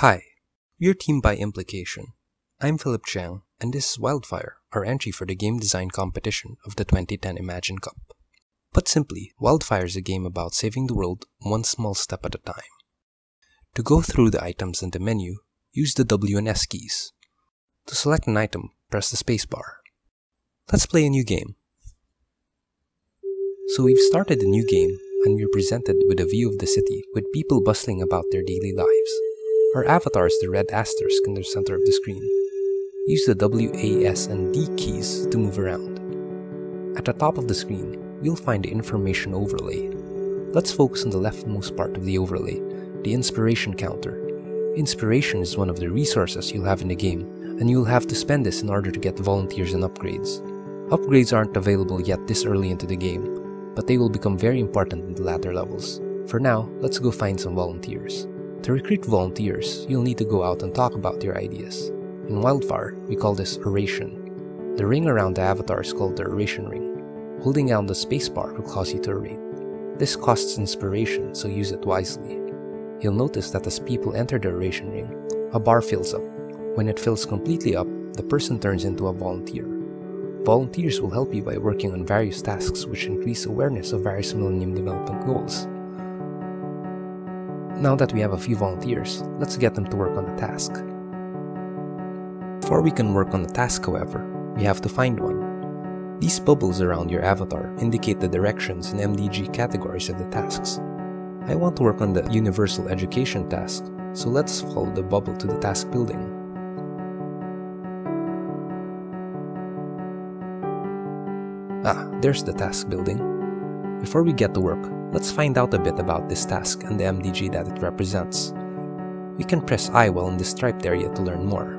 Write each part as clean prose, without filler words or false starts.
Hi, we're Team by Implication. I'm Philip Cheang, and this is Wildfire, our entry for the game design competition of the 2010 Imagine Cup. Put simply, Wildfire is a game about saving the world one small step at a time. To go through the items in the menu, use the W and S keys. To select an item, press the spacebar. Let's play a new game. So we've started a new game, and we're presented with a view of the city with people bustling about their daily lives. Our avatar is the red asterisk in the center of the screen. Use the W, A, S, and D keys to move around. At the top of the screen, we'll find the information overlay. Let's focus on the leftmost part of the overlay, the inspiration counter. Inspiration is one of the resources you'll have in the game, and you'll have to spend this in order to get volunteers and upgrades. Upgrades aren't available yet this early into the game, but they will become very important in the latter levels. For now, let's go find some volunteers. To recruit volunteers, you'll need to go out and talk about your ideas. In Wildfire, we call this oration. The ring around the avatar is called the oration ring. Holding down the spacebar will cause you to orate. This costs inspiration, so use it wisely. You'll notice that as people enter the oration ring, a bar fills up. When it fills completely up, the person turns into a volunteer. Volunteers will help you by working on various tasks which increase awareness of various Millennium Development Goals. Now that we have a few volunteers, let's get them to work on the task. Before we can work on the task, however, we have to find one. These bubbles around your avatar indicate the directions and MDG categories of the tasks. I want to work on the universal education task, so let's follow the bubble to the task building. There's the task building. Before we get to work, let's find out a bit about this task and the MDG that it represents. We can press I while in the striped area to learn more.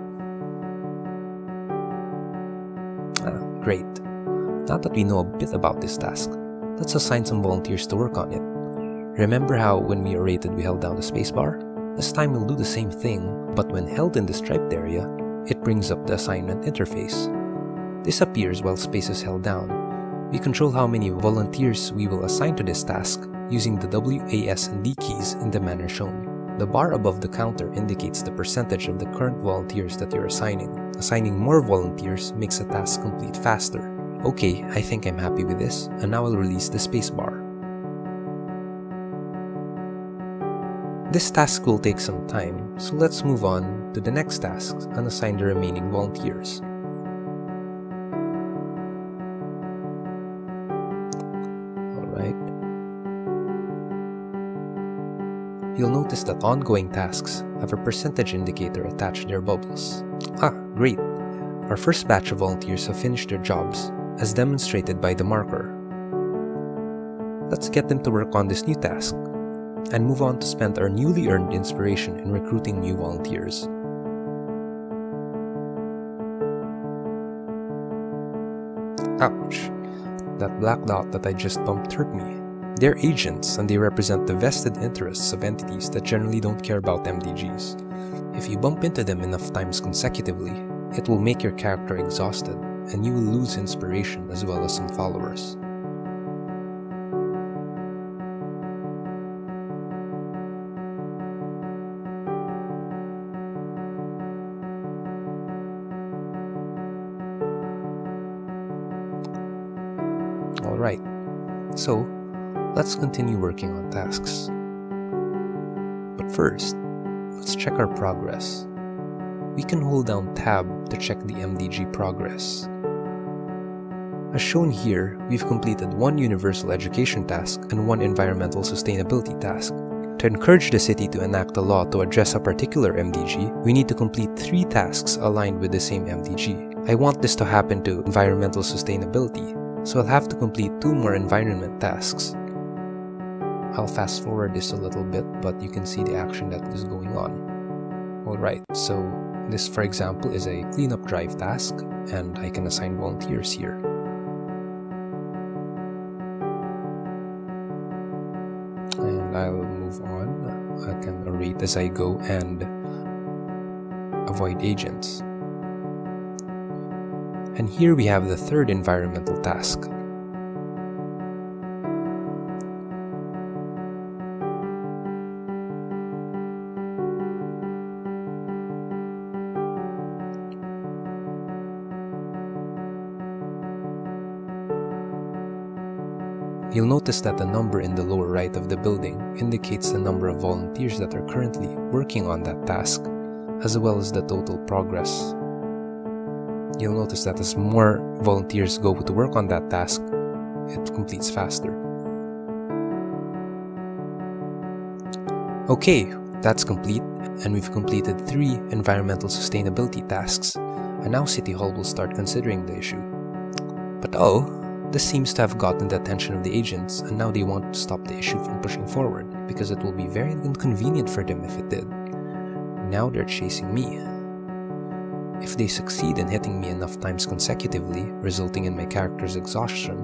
Great. Now that we know a bit about this task, let's assign some volunteers to work on it. Remember how when we orated we held down the spacebar? This time we'll do the same thing, but when held in the striped area, it brings up the assignment interface. This appears while space is held down. We control how many volunteers we will assign to this task using the W, A, S, and D keys in the manner shown. The bar above the counter indicates the percentage of the current volunteers that you're assigning. Assigning more volunteers makes a task complete faster. Okay, I think I'm happy with this, and now I'll release the spacebar. This task will take some time, so let's move on to the next task and assign the remaining volunteers. You'll notice that ongoing tasks have a percentage indicator attached to their bubbles. Great! Our first batch of volunteers have finished their jobs, as demonstrated by the marker. Let's get them to work on this new task, and move on to spend our newly earned inspiration in recruiting new volunteers. Ouch! That black dot that I just bumped hurt me. They're agents, and they represent the vested interests of entities that generally don't care about MDGs. If you bump into them enough times consecutively, it will make your character exhausted, and you will lose inspiration as well as some followers. Alright, so let's continue working on tasks. But first, let's check our progress. We can hold down Tab to check the MDG progress. As shown here, we've completed one universal education task and one environmental sustainability task. To encourage the city to enact a law to address a particular MDG, we need to complete 3 tasks aligned with the same MDG. I want this to happen to environmental sustainability, so I'll have to complete 2 more environment tasks. I'll fast forward this a little bit, but you can see the action that is going on. Alright, so this, for example, is a cleanup drive task, and I can assign volunteers here. And I'll move on. I can orate as I go and avoid agents. And here we have the third environmental task. You'll notice that the number in the lower right of the building indicates the number of volunteers that are currently working on that task, as well as the total progress. You'll notice that as more volunteers go to work on that task, it completes faster. Okay, that's complete, and we've completed 3 environmental sustainability tasks, and now City Hall will start considering the issue. But this seems to have gotten the attention of the agents, and now they want to stop the issue from pushing forward, because it will be very inconvenient for them if it did. Now they're chasing me. If they succeed in hitting me enough times consecutively, resulting in my character's exhaustion,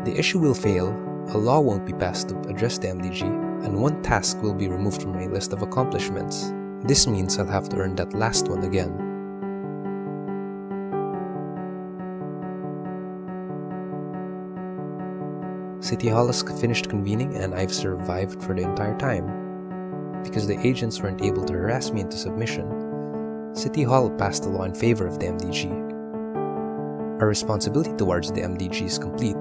the issue will fail, a law won't be passed to address the MDG, and 1 task will be removed from my list of accomplishments. This means I'll have to earn that last one again. City Hall has finished convening, and I've survived for the entire time. Because the agents weren't able to harass me into submission, City Hall passed a law in favor of the MDG. Our responsibility towards the MDG is complete,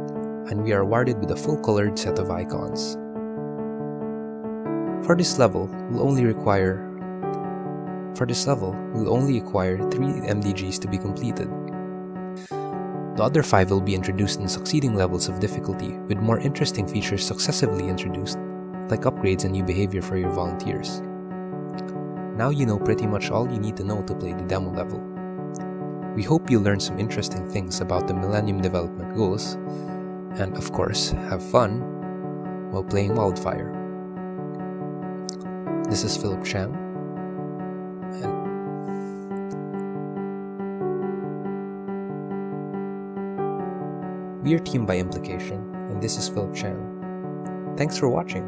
and we are awarded with a full-colored set of icons. For this level, we'll only require 3 MDGs to be completed. The other 5 will be introduced in succeeding levels of difficulty, with more interesting features successively introduced, like upgrades and new behavior for your volunteers. Now you know pretty much all you need to know to play the demo level. We hope you learned some interesting things about the Millennium Development Goals, and of course, have fun while playing Wildfire. This is Cheang, and we are Team by Implication, and this is Cheang. Thanks for watching.